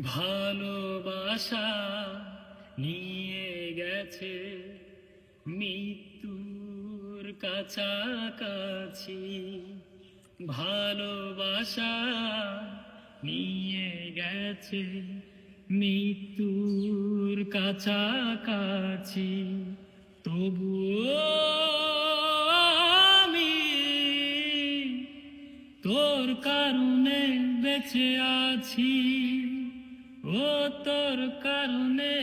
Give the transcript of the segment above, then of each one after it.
ভালোবাসা নিয়ে গেছে মৃত্যুর কাছাকাছি। ভালোবাসা নিয়ে গেছে মৃত্যুর কাছাকাছি। তবুও আমি তোর কারণে বেঁচে আছি, ও তোর কারণে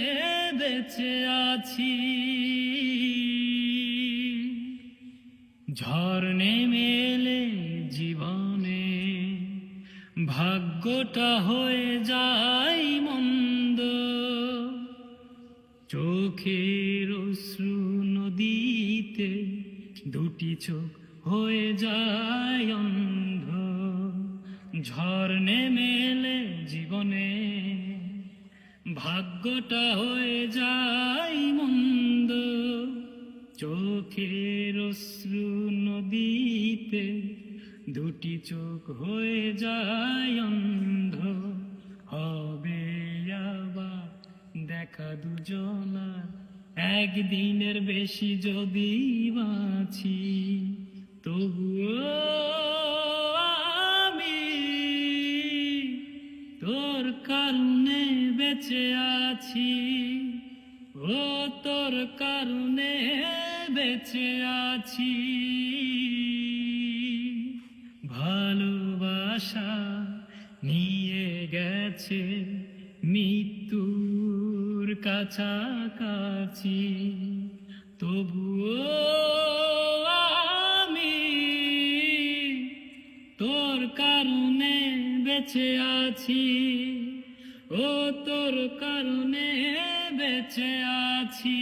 বেঁচে আছি। ঝড় নেমে এলে জীবনে ভাগ্যটা হয়ে যায় মন্দ, চোখের অশ্রু নদীতে দুটি চোখ হয়ে যায় অন্ধ। ঝড় নেমে এলে জীবনে ভাগ্যটা হয়ে যায় মন্দ, চোখের অশ্রু নদীতে দুটি চোখ হয়ে যায় অন্ধ। হবে আবার দেখা দুজনার একদিনের বেশি যদি বাঁচি, তবুও আমি তোর কারণে বেঁচে আছি, ও তোর কারণে বেঁচে আছি। ভালোবাসা নিয়ে গেছে মৃত্যুর কাছাকাছি, তবুও আমি তোর কারণে বেঁচে আছি, ও তোর কারণে বেঁচে আছি।